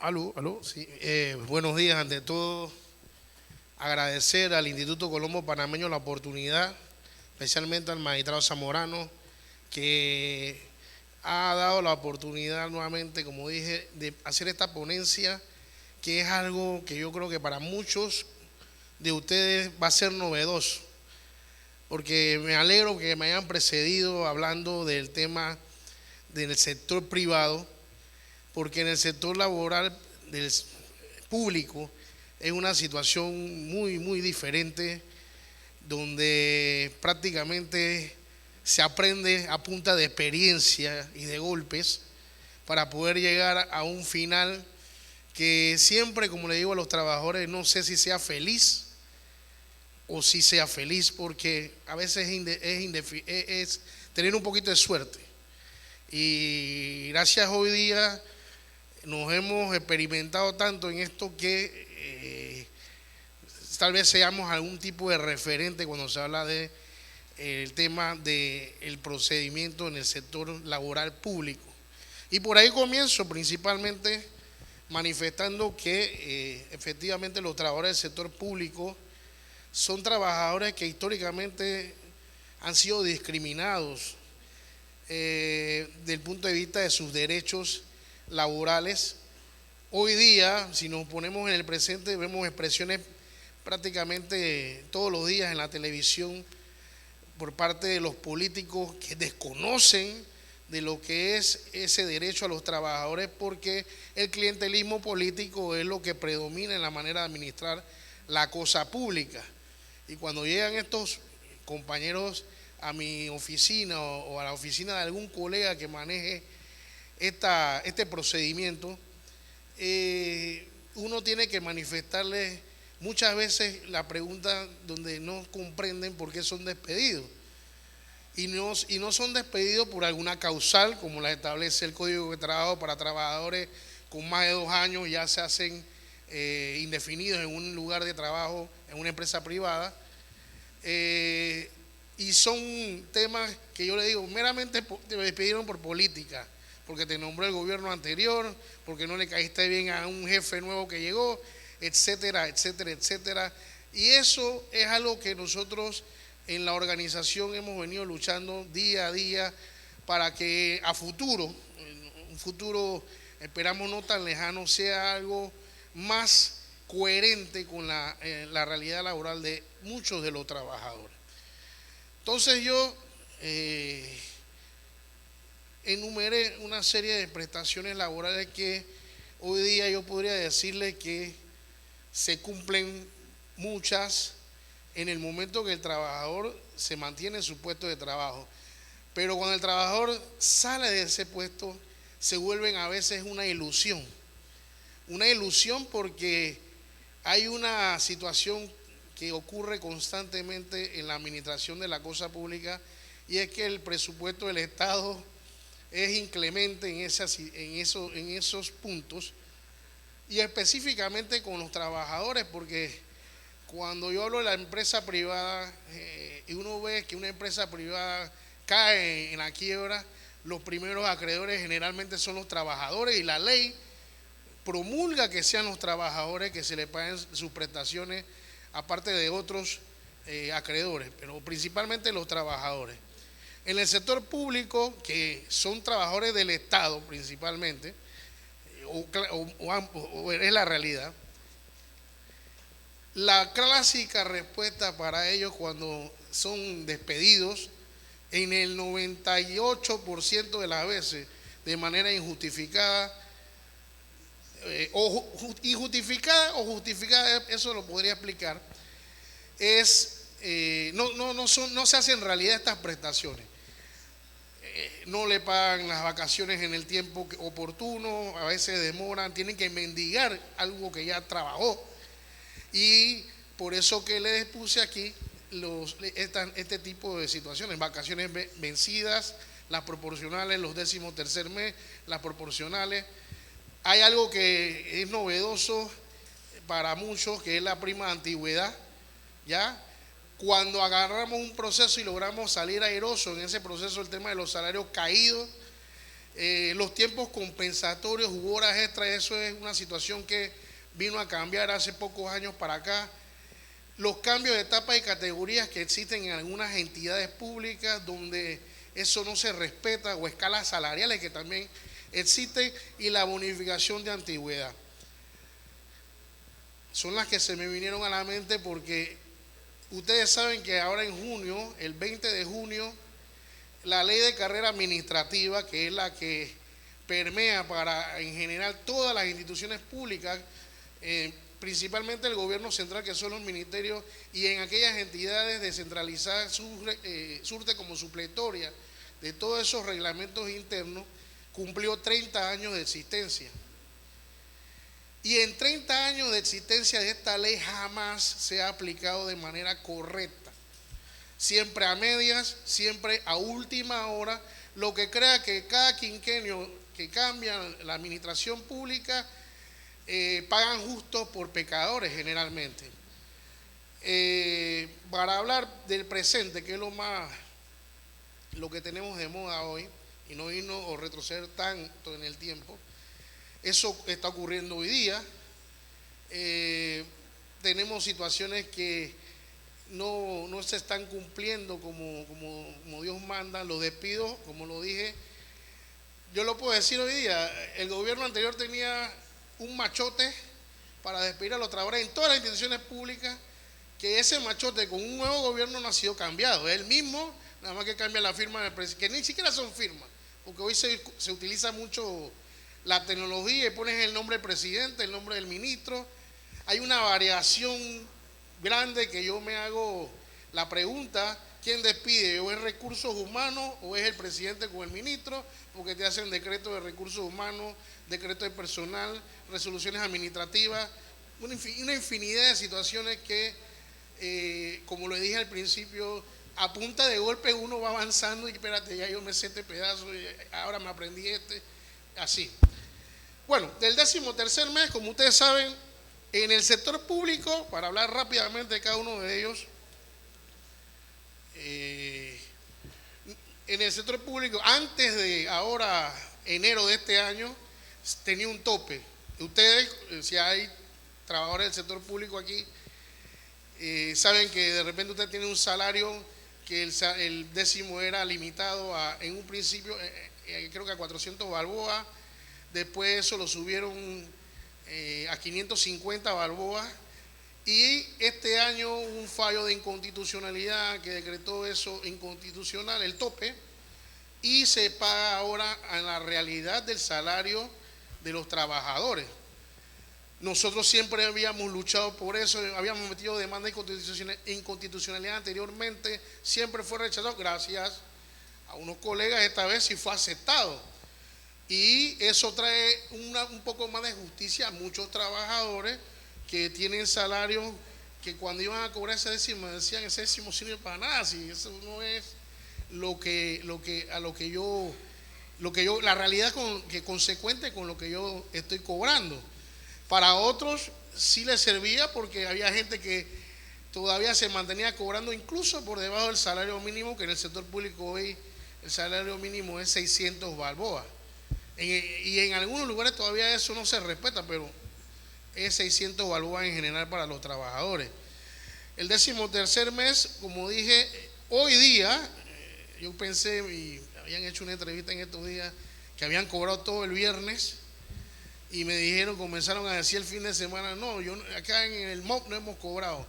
Aló, aló, sí. Buenos días, ante todo, agradecer al Instituto Colombo Panameño la oportunidad, especialmente al magistrado Zamorano, que ha dado la oportunidad nuevamente, como dije, de hacer esta ponencia, que es algo que yo creo que para muchos de ustedes va a ser novedoso, porque me alegro que me hayan precedido hablando del tema del sector privado, porque en el sector laboral del público es una situación muy, muy diferente, donde prácticamente se aprende a punta de experiencia y de golpes para poder llegar a un final que siempre, como le digo a los trabajadores, no sé si sea feliz o si sea feliz, porque a veces es tener un poquito de suerte. Y gracias hoy día nos hemos experimentado tanto en esto que tal vez seamos algún tipo de referente cuando se habla de el tema del procedimiento en el sector laboral público. Y por ahí comienzo principalmente manifestando que efectivamente los trabajadores del sector público son trabajadores que históricamente han sido discriminados del punto de vista de sus derechos laborales. Hoy día, si nos ponemos en el presente, vemos expresiones prácticamente todos los días en la televisión por parte de los políticos que desconocen de lo que es ese derecho a los trabajadores, porque el clientelismo político es lo que predomina en la manera de administrar la cosa pública. Y cuando llegan estos compañeros a mi oficina o a la oficina de algún colega que maneje este procedimiento, uno tiene que manifestarles muchas veces la pregunta donde no comprenden por qué son despedidos. Y no son despedidos por alguna causal, como la establece el Código de Trabajo para trabajadores con más de 2 años, ya se hacen indefinidos en un lugar de trabajo, en una empresa privada. Y son temas que yo le digo, meramente te despidieron por política, porque te nombró el gobierno anterior, porque no le caíste bien a un jefe nuevo que llegó, etcétera, etcétera, etcétera. Y eso es algo que nosotros en la organización hemos venido luchando día a día para que a futuro, un futuro esperamos no tan lejano, sea algo más coherente con la realidad laboral de muchos de los trabajadores. Entonces yo enumeré una serie de prestaciones laborales que hoy día yo podría decirle que se cumplen muchas en el momento que el trabajador se mantiene en su puesto de trabajo. Pero cuando el trabajador sale de ese puesto, se vuelven a veces una ilusión. Una ilusión porque hay una situación que ocurre constantemente en la administración de la cosa pública, y es que el presupuesto del Estado es inclemente en esos puntos, y específicamente con los trabajadores, porque cuando yo hablo de la empresa privada y uno ve que una empresa privada cae en la quiebra, los primeros acreedores generalmente son los trabajadores, y la ley promulga que sean los trabajadores que se les paguen sus prestaciones, aparte de otros acreedores, pero principalmente los trabajadores. En el sector público, que son trabajadores del Estado principalmente, o es la realidad, la clásica respuesta para ellos cuando son despedidos, en el 98% de las veces, de manera injustificada, injustificada o justificada, eso lo podría explicar, es no se hacen realidad estas prestaciones. No le pagan las vacaciones en el tiempo oportuno, a veces demoran, tienen que mendigar algo que ya trabajó. Y por eso que le puse aquí este tipo de situaciones: vacaciones vencidas, las proporcionales, los 13º mes, las proporcionales. Hay algo que es novedoso para muchos, que es la prima de antigüedad, ¿ya? Cuando agarramos un proceso y logramos salir airoso en ese proceso, el tema de los salarios caídos, Los tiempos compensatorios u horas extras, eso es una situación que vino a cambiar hace pocos años para acá. Los cambios de etapas y categorías que existen en algunas entidades públicas donde eso no se respeta, o escalas salariales que también existen, y la bonificación de antigüedad. Son las que se me vinieron a la mente porque ustedes saben que ahora en junio, el 20 de junio, la ley de carrera administrativa, que es la que permea para en general todas las instituciones públicas, principalmente el gobierno central, que son los ministerios, y en aquellas entidades descentralizadas surte como supletoria de todos esos reglamentos internos, cumplió 30 años de existencia. Y en 30 años de existencia de esta ley jamás se ha aplicado de manera correcta. Siempre a medias, siempre a última hora, lo que crea que cada quinquenio que cambia la administración pública pagan justos por pecadores generalmente. Para hablar del presente, que es lo que tenemos de moda hoy, y no irnos o retroceder tanto en el tiempo, eso está ocurriendo hoy día. Tenemos situaciones que no se están cumpliendo como Dios manda. Los despidos, como lo dije, yo lo puedo decir hoy día, el gobierno anterior tenía un machote para despedir a los trabajadores en todas las instituciones públicas, que ese machote con un nuevo gobierno no ha sido cambiado. Es el mismo, nada más que cambia la firma del presidente, que ni siquiera son firmas, porque hoy se utiliza mucho la tecnología y pones el nombre del presidente, el nombre del ministro. Hay una variación grande que yo me hago la pregunta: ¿quién despide? ¿O es recursos humanos o es el presidente con el ministro? Porque te hacen decretos de recursos humanos, decretos de personal, resoluciones administrativas, una infinidad de situaciones que, como lo dije al principio, a punta de golpe uno va avanzando y espérate, ya yo me sé este pedazo, y ahora me aprendí así. Bueno, del 13º mes, como ustedes saben, en el sector público, para hablar rápidamente de cada uno de ellos, en el sector público, antes de ahora, enero de este año, tenía un tope. Ustedes, si hay trabajadores del sector público aquí, saben que de repente usted tiene un salario que el décimo era limitado en un principio, creo que a 400 balboas. Después eso lo subieron a 550 balboas, y este año hubo un fallo de inconstitucionalidad que decretó eso inconstitucional, el tope, y se paga ahora a la realidad del salario de los trabajadores. Nosotros siempre habíamos luchado por eso, habíamos metido demanda de inconstitucionalidad anteriormente, siempre fue rechazado, gracias a unos colegas, esta vez sí fue aceptado. Y eso trae un poco más de justicia a muchos trabajadores que tienen salarios que cuando iban a cobrar ese décimo decían: ese décimo sirve para nada, si eso no es la realidad que consecuente con lo que yo estoy cobrando. Para otros sí les servía porque había gente que todavía se mantenía cobrando incluso por debajo del salario mínimo, que en el sector público hoy el salario mínimo es 600 balboas. Y en algunos lugares todavía eso no se respeta, pero es 600 balboas en general para los trabajadores. El 13º mes, como dije, hoy día, yo pensé, y habían hecho una entrevista en estos días, que habían cobrado todo el viernes, y me dijeron, comenzaron a decir el fin de semana: no, acá en el MOP no hemos cobrado,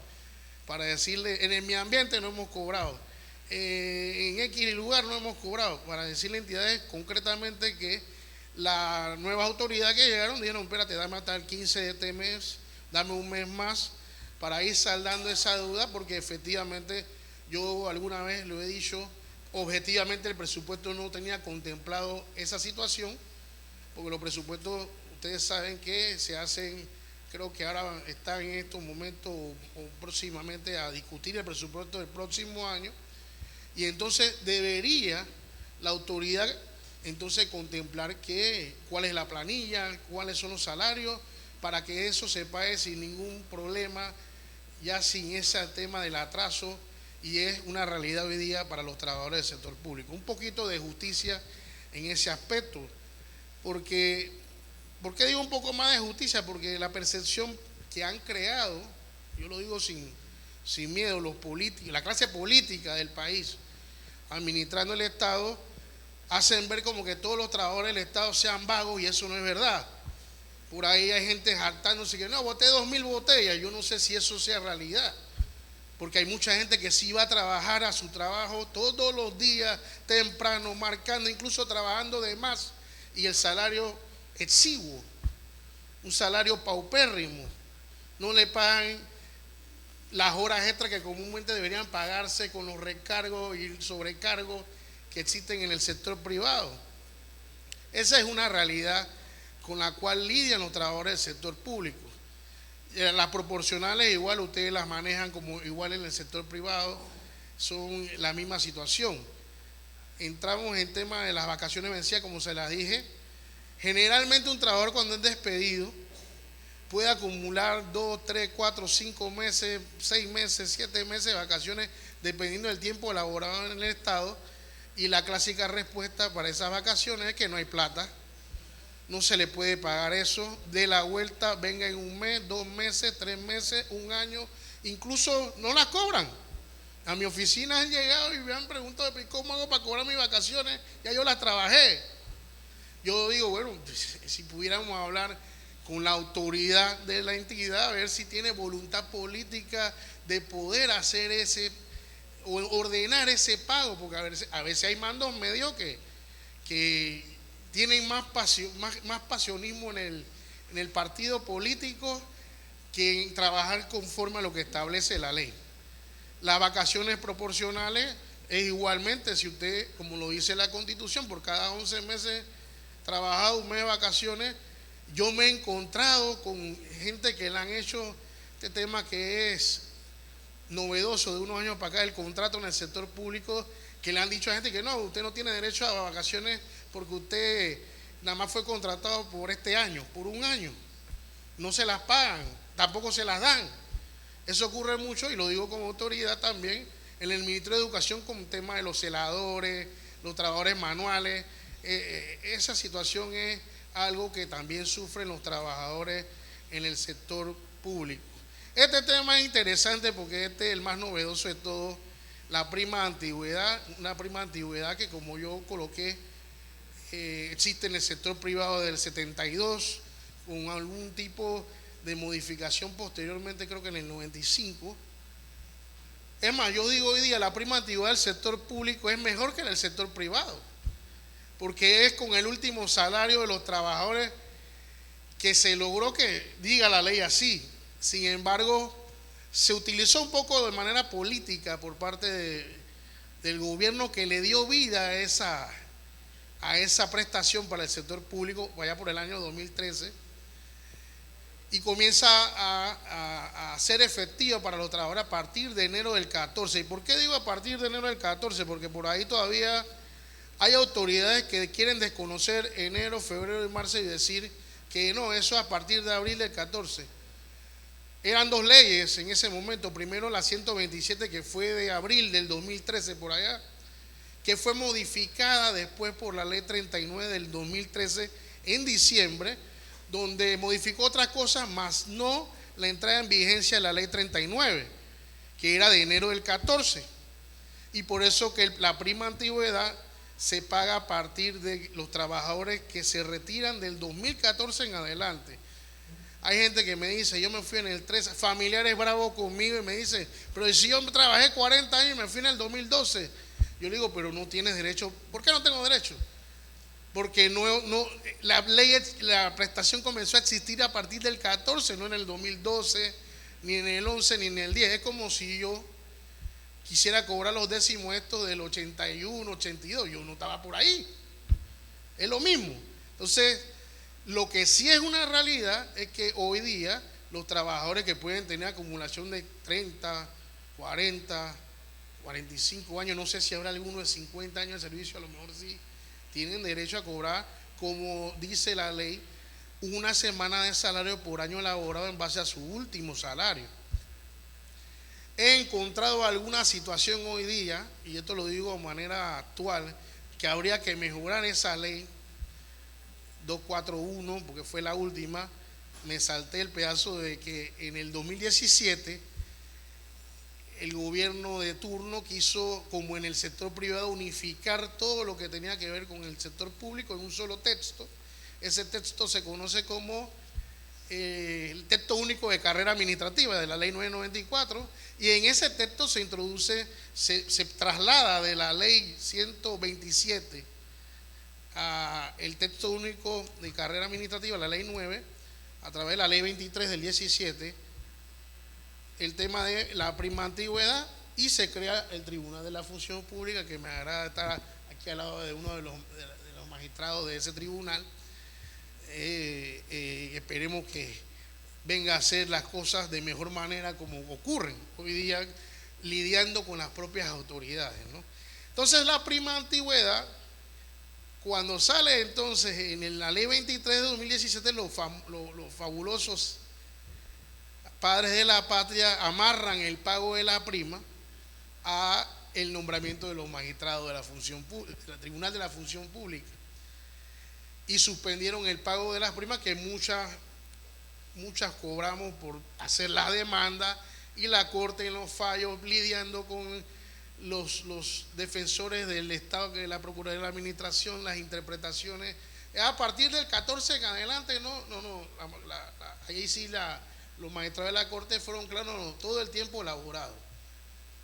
para decirle, en el medio ambiente no hemos cobrado, en X lugar no hemos cobrado, para decirle a entidades concretamente que la nueva autoridad que llegaron dijeron: espérate, dame hasta el 15 de este mes, dame un mes más para ir saldando esa deuda, porque efectivamente yo alguna vez lo he dicho, objetivamente el presupuesto no tenía contemplado esa situación, porque los presupuestos ustedes saben que se hacen, creo que ahora están en estos momentos o próximamente a discutir el presupuesto del próximo año, y entonces debería la autoridad entonces contemplar cuál es la planilla, cuáles son los salarios, para que eso se pague sin ningún problema, ya sin ese tema del atraso, y es una realidad hoy día para los trabajadores del sector público. Un poquito de justicia en ese aspecto. Porque, ¿por qué digo un poco más de justicia? Porque la percepción que han creado, yo lo digo sin miedo, los políticos, la clase política del país, administrando el Estado, hacen ver como que todos los trabajadores del Estado sean vagos y eso no es verdad. Por ahí hay gente jactándose que no, boté 2.000 botellas. Yo no sé si eso sea realidad, porque hay mucha gente que sí va a trabajar a su trabajo todos los días, temprano, marcando, incluso trabajando de más, y el salario exiguo, un salario paupérrimo. No le pagan las horas extras que comúnmente deberían pagarse con los recargos y sobrecargos que existen en el sector privado. Esa es una realidad con la cual lidian los trabajadores del sector público. Las proporcionales igual ustedes las manejan como igual en el sector privado, son la misma situación. Entramos en tema de las vacaciones vencidas, como se las dije. Generalmente un trabajador cuando es despedido puede acumular 2, 3, 4, 5 meses, 6 meses, 7 meses de vacaciones, dependiendo del tiempo elaborado en el Estado, y la clásica respuesta para esas vacaciones es que no hay plata. No se le puede pagar eso, de la vuelta, venga en un mes, 2 meses, 3 meses, un año, incluso no las cobran. A mi oficina han llegado y me han preguntado, ¿cómo hago para cobrar mis vacaciones? Ya yo las trabajé. Yo digo, bueno, si pudiéramos hablar con la autoridad de la entidad, a ver si tiene voluntad política de poder hacer o ordenar ese pago, porque a veces hay mandos medios que tienen más pasionismo en el partido político que en trabajar conforme a lo que establece la ley. Las vacaciones proporcionales es igualmente, si usted, como lo dice la Constitución, por cada 11 meses trabajado, un mes de vacaciones. Yo me he encontrado con gente que le han hecho este tema que es novedoso de unos años para acá, el contrato en el sector público, que le han dicho a gente que no, usted no tiene derecho a vacaciones porque usted nada más fue contratado por este año, por un año. No se las pagan, tampoco se las dan. Eso ocurre mucho, y lo digo como autoridad también, en el Ministerio de Educación con el tema de los celadores, los trabajadores manuales. Esa situación es algo que también sufren los trabajadores en el sector público. Este tema es interesante porque este es el más novedoso de todo, la prima de antigüedad, una prima de antigüedad que, como yo coloqué, existe en el sector privado del 72, con algún tipo de modificación posteriormente, creo que en el 95. Es más, yo digo hoy día la prima de antigüedad del sector público es mejor que en el sector privado, porque es con el último salario de los trabajadores que se logró que diga la ley así. Sin embargo, se utilizó un poco de manera política por parte del gobierno, que le dio vida a esa prestación para el sector público allá por el año 2013, y comienza a ser efectiva para los trabajadores a partir de enero del 14. ¿Y por qué digo a partir de enero del 14? Porque por ahí todavía hay autoridades que quieren desconocer enero, febrero y marzo y decir que no, eso es a partir de abril del 14. Eran dos leyes en ese momento. Primero la 127, que fue de abril del 2013 por allá, que fue modificada después por la ley 39 del 2013 en diciembre, donde modificó otras cosas, más no la entrada en vigencia de la ley 39, que era de enero del 14. Y por eso que la prima antigüedad se paga a partir de los trabajadores que se retiran del 2014 en adelante. Hay gente que me dice, yo me fui en el 13, familiares bravos conmigo, y me dicen, pero si yo trabajé 40 años y me fui en el 2012. Yo le digo, pero no tienes derecho. ¿Por qué no tengo derecho? Porque la ley, la prestación comenzó a existir a partir del 14, no en el 2012, ni en el 11, ni en el 10. Es como si yo quisiera cobrar los décimos estos del 81, 82. Yo no estaba por ahí. Es lo mismo. Entonces, lo que sí es una realidad es que hoy día los trabajadores que pueden tener acumulación de 30, 40, 45 años, no sé si habrá alguno de 50 años de servicio, a lo mejor sí, tienen derecho a cobrar, como dice la ley, una semana de salario por año elaborado en base a su último salario. He encontrado alguna situación hoy día, y esto lo digo de manera actual, que habría que mejorar esa ley 241, porque fue la última. Me salté el pedazo de que en el 2017 el gobierno de turno quiso, como en el sector privado, unificar todo lo que tenía que ver con el sector público en un solo texto. Ese texto se conoce como el texto único de carrera administrativa de la ley 994, y en ese texto se introduce, se traslada de la ley 127 a el texto único de carrera administrativa, la ley 9, a través de la ley 23 del 17, el tema de la prima antigüedad, y se crea el Tribunal de la Función Pública, que me agrada estar aquí al lado de uno de los magistrados de ese tribunal. Esperemos que venga a hacer las cosas de mejor manera como ocurren hoy día, lidiando con las propias autoridades, ¿no? Entonces la prima antigüedad, cuando sale entonces en la ley 23 de 2017, los fabulosos padres de la patria amarran el pago de la prima a el nombramiento de los magistrados de la función pública, del Tribunal de la Función Pública, y suspendieron el pago de las primas, que muchas cobramos por hacer la demanda, y la Corte en los fallos, lidiando con los defensores del Estado, que es la Procuraduría de la Administración, las interpretaciones. A partir del 14 en adelante, ahí sí los magistrados de la Corte fueron claros, no, todo el tiempo laborado.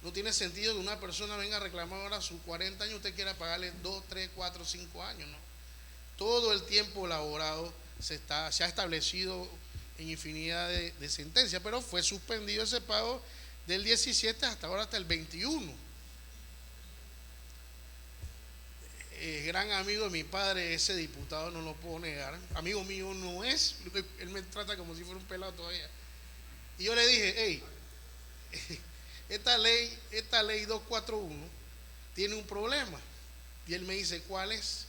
No tiene sentido que una persona venga a reclamar ahora sus 40 años, usted quiera pagarle 2, 3, 4, 5 años, ¿no? Todo el tiempo laborado se ha establecido en infinidad de sentencias, pero fue suspendido ese pago del 17 hasta ahora, hasta el 21. Gran amigo de mi padre, ese diputado, no lo puedo negar. Amigo mío no es, él me trata como si fuera un pelado todavía. Y yo le dije, hey, esta ley 241 tiene un problema. Y él me dice, ¿cuál es?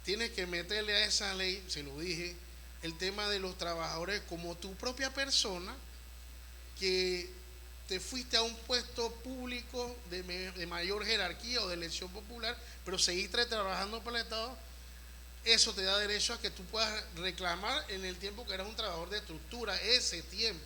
Tienes que meterle a esa ley, se lo dije, el tema de los trabajadores como tu propia persona, que te fuiste a un puesto público de mayor jerarquía o de elección popular, pero seguiste trabajando para el Estado. Eso te da derecho a que tú puedas reclamar en el tiempo que eras un trabajador de estructura, ese tiempo.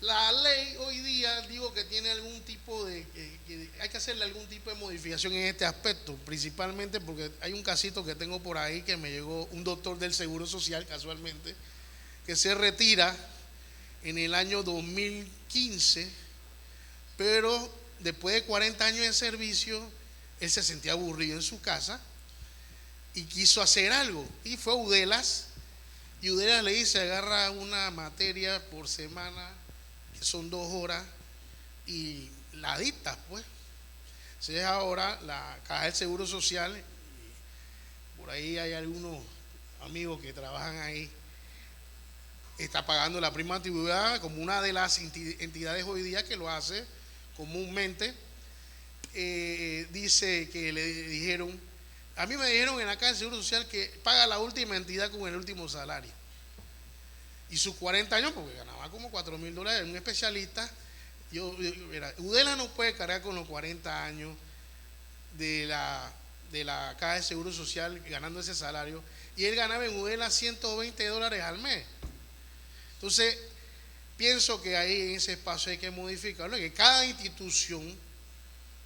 La ley hoy día, digo que tiene algún tipo que hay que hacerle algún tipo de modificación en este aspecto, principalmente porque hay un casito que tengo por ahí que me llegó, un doctor del Seguro Social, casualmente, que se retira en el año 2015, pero después de 40 años de servicio, él se sentía aburrido en su casa y quiso hacer algo, y fue a Udelas, y Udelas le dice, agarra una materia por semana, que son 2 horas, y la dictas, pues. Entonces ahora la Caja del Seguro Social, por ahí hay algunos amigos que trabajan ahí, está pagando la prima antigüedad como una de las entidades hoy día que lo hace comúnmente. Dice que le dijeron, a mí me dijeron en la Caja del Seguro Social que paga la última entidad con el último salario. Y sus 40 años, porque ganaba como $4,000, un especialista. Udela no puede cargar con los 40 años de la Caja de Seguro Social ganando ese salario, y él ganaba en Udela $120 al mes. Entonces, pienso que ahí en ese espacio hay que modificarlo, que cada institución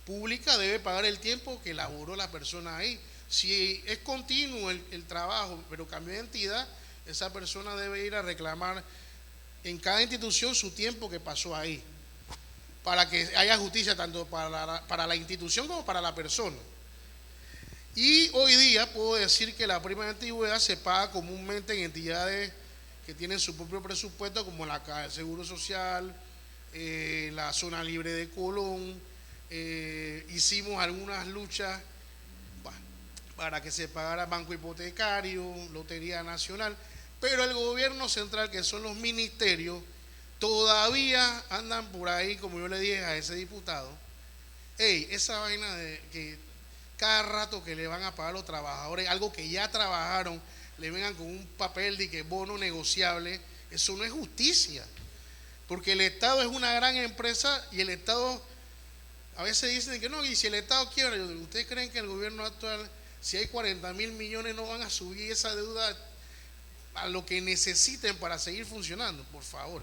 pública debe pagar el tiempo que laboró la persona ahí. Si es continuo el trabajo, pero cambió de entidad, esa persona debe ir a reclamar en cada institución su tiempo que pasó ahí, para que haya justicia tanto para la institución como para la persona. Y hoy día puedo decir que la prima de antigüedad se paga comúnmente en entidades que tienen su propio presupuesto, como la Caja del Seguro Social, la Zona Libre de Colón. Hicimos algunas luchas para que se pagara Banco Hipotecario, Lotería Nacional, pero el gobierno central, que son los ministerios, todavía andan por ahí, como yo le dije a ese diputado, esa vaina de que cada rato que le van a pagar a los trabajadores algo que ya trabajaron, le vengan con un papel de que bono negociable, eso no es justicia, porque el Estado es una gran empresa y el Estado A veces dicen que no, y si el Estado quiebra, ¿ustedes creen que el gobierno actual, si hay 40.000 millones, no van a subir esa deuda a lo que necesiten para seguir funcionando? Por favor.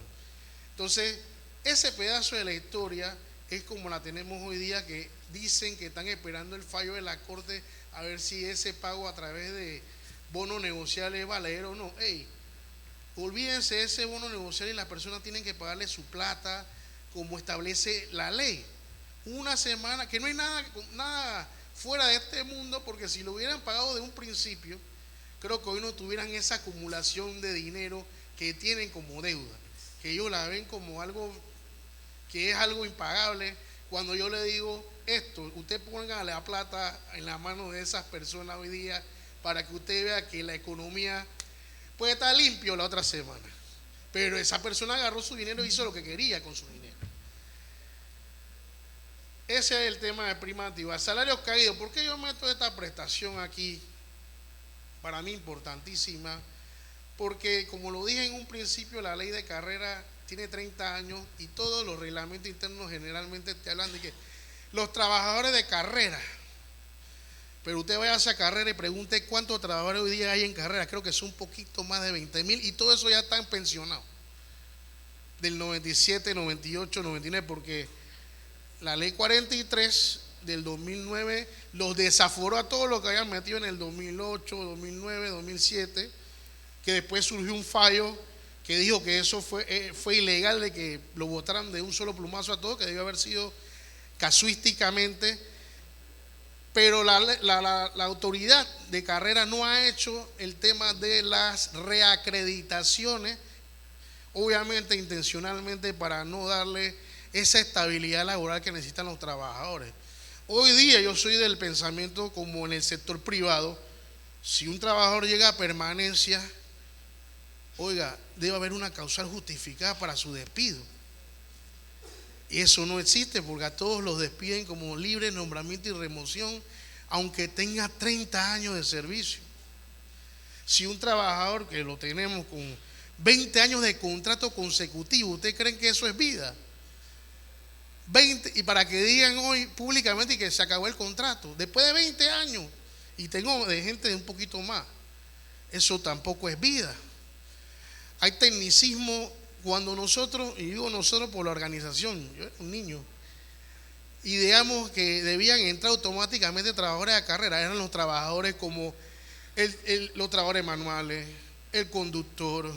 Entonces, ese pedazo de la historia es como la tenemos hoy día, que dicen que están esperando el fallo de la Corte a ver si ese pago a través de bono negociable es valedero o no. Hey, olvídense de ese bono negociable y las personas tienen que pagarle su plata como establece la ley. Una semana, que no hay nada fuera de este mundo, porque si lo hubieran pagado de un principio, creo que hoy no tuvieran esa acumulación de dinero que tienen como deuda, que ellos la ven como algo que es algo impagable. Cuando yo le digo esto, usted ponga la plata en la mano de esas personas hoy día para que usted vea que la economía puede estar limpio la otra semana, pero esa persona agarró su dinero y hizo lo que quería con su dinero. Ese es el tema de prima activa. Salarios caídos. ¿Por qué yo meto esta prestación aquí? Para mí importantísima, porque como lo dije en un principio, la ley de carrera tiene 30 años y todos los reglamentos internos generalmente te hablan de que los trabajadores de carrera, pero usted vaya a esa carrera y pregunte cuántos trabajadores hoy día hay en carrera. Creo que son un poquito más de 20.000 y todo eso ya están pensionados del 97, 98, 99, porque la ley 43 del 2009 los desaforó a todos los que habían metido en el 2008, 2009, 2007, que después surgió un fallo que dijo que eso fue ilegal, de que lo votaran de un solo plumazo a todos, que debió haber sido casuísticamente. Pero la autoridad de carrera no ha hecho el tema de las reacreditaciones, obviamente intencionalmente, para no darle esa estabilidad laboral que necesitan los trabajadores. Hoy día yo soy del pensamiento, como en el sector privado, si un trabajador llega a permanencia, oiga, debe haber una causal justificada para su despido. Y eso no existe, porque a todos los despiden como libre nombramiento y remoción, aunque tenga 30 años de servicio. Si un trabajador, que lo tenemos con 20 años de contrato consecutivo, ¿ustedes creen que eso es vida? 20, y para que digan hoy públicamente que se acabó el contrato, después de 20 años, y tengo de gente de un poquito más, eso tampoco es vida. Hay tecnicismo cuando nosotros, y digo nosotros por la organización, yo era un niño, ideamos que debían entrar automáticamente trabajadores de carrera. Eran los trabajadores como los trabajadores manuales, el conductor,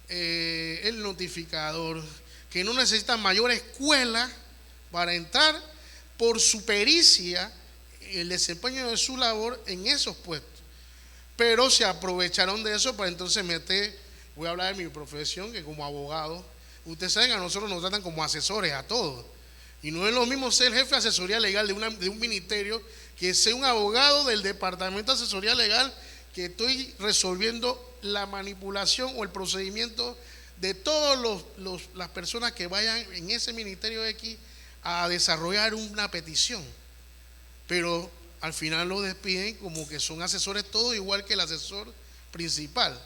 el notificador, que no necesitan mayor escuela para entrar por su pericia, el desempeño de su labor en esos puestos. Pero se aprovecharon de eso para entonces meter, voy a hablar de mi profesión, que como abogado, ustedes saben, a nosotros nos tratan como asesores a todos. Y no es lo mismo ser jefe de asesoría legal de un ministerio que ser un abogado del departamento de asesoría legal, que estoy resolviendo la manipulación o el procedimiento de todas las personas que vayan en ese ministerio X a desarrollar una petición. Pero al final lo despiden como que son asesores todos, igual que el asesor principal.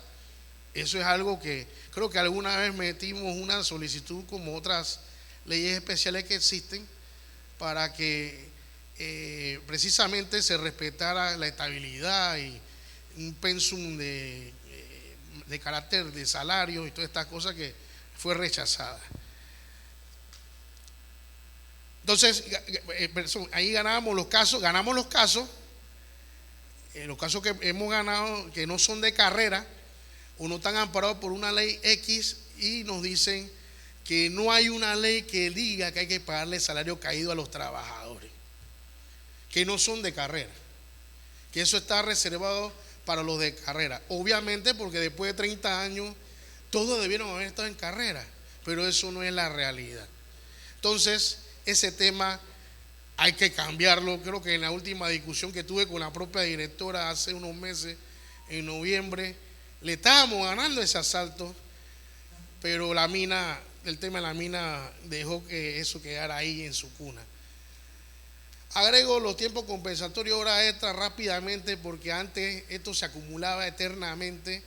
Eso es algo que creo que alguna vez metimos una solicitud, como otras leyes especiales que existen, para que precisamente se respetara la estabilidad y un pensum de carácter de salario y todas estas cosas, que fue rechazada. Entonces, ahí ganamos los casos que hemos ganado, que no son de carrera o no están amparados por una ley X, y nos dicen que no hay una ley que diga que hay que pagarle salario caído a los trabajadores que no son de carrera, que eso está reservado para los de carrera. Obviamente, porque después de 30 años todos debieron haber estado en carrera, pero eso no es la realidad. Entonces, ese tema hay que cambiarlo. Creo que en la última discusión que tuve con la propia directora hace unos meses, en noviembre, le estábamos ganando ese asalto, pero el tema de la mina dejó que eso quedara ahí en su cuna. Agrego los tiempos compensatorios, hora extra, rápidamente, porque antes esto se acumulaba eternamente.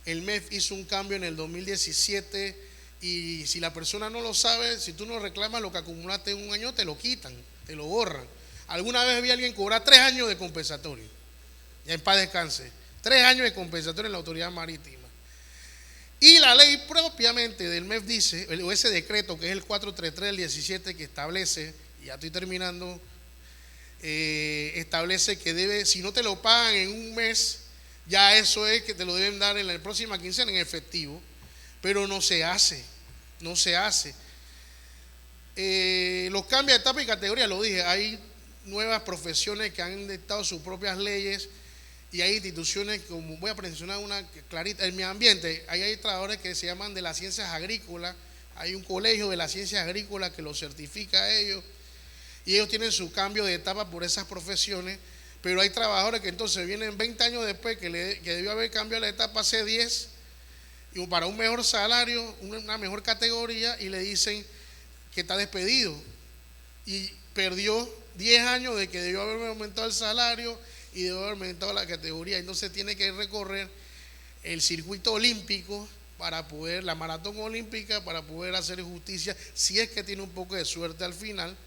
El MEF hizo un cambio en el 2017, y si la persona no lo sabe, si tú no reclamas lo que acumulaste en un año, te lo quitan. te lo borran. Alguna vez vi a alguien cobrar 3 años de compensatorio, ya en paz descanse, 3 años de compensatorio en la autoridad marítima. Y la ley propiamente del MEF dice, o ese decreto que es el 433 del 17 que establece, y ya estoy terminando, establece que debe, si no te lo pagan en un mes, ya eso es que te lo deben dar en la próxima quincena en efectivo, pero no se hace, no se hace. Los cambios de etapa y categoría, lo dije, hay nuevas profesiones que han dictado sus propias leyes y hay instituciones, como voy a mencionar una clarita, en mi ambiente, hay trabajadores que se llaman de las ciencias agrícolas, hay un colegio de las ciencias agrícolas que los certifica a ellos y ellos tienen su cambio de etapa por esas profesiones, pero hay trabajadores que entonces vienen 20 años después que debió haber cambiado la etapa hace 10 y para un mejor salario, una mejor categoría y le dicen que está despedido y perdió 10 años de que debió haber aumentado el salario y debió haber aumentado la categoría. Entonces tiene que recorrer el circuito olímpico para poder, la maratón olímpica, para poder hacer justicia, si es que tiene un poco de suerte al final.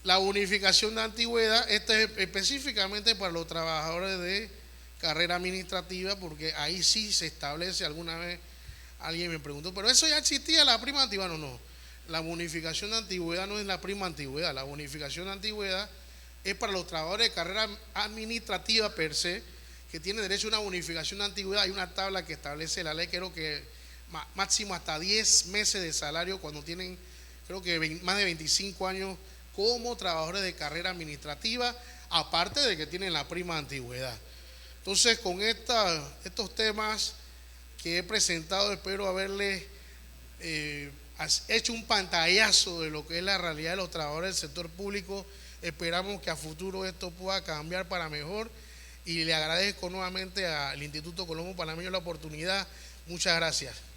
La bonificación de antigüedad, esta es específicamente para los trabajadores de carrera administrativa, porque ahí sí se establece. Alguna vez alguien me preguntó, pero eso ya existía la prima antigüedad. No, la bonificación de antigüedad no es la prima antigüedad. La bonificación de antigüedad es para los trabajadores de carrera administrativa per se, que tienen derecho a una bonificación de antigüedad. Hay una tabla que establece la ley, creo que máximo hasta 10 meses de salario cuando tienen, creo que más de 25 años como trabajadores de carrera administrativa, aparte de que tienen la prima de antigüedad. Entonces, con estos temas que he presentado, espero haberles hecho un pantallazo de lo que es la realidad de los trabajadores del sector público. Esperamos que a futuro esto pueda cambiar para mejor y le agradezco nuevamente al Instituto Colombo Panameño la oportunidad. Muchas gracias.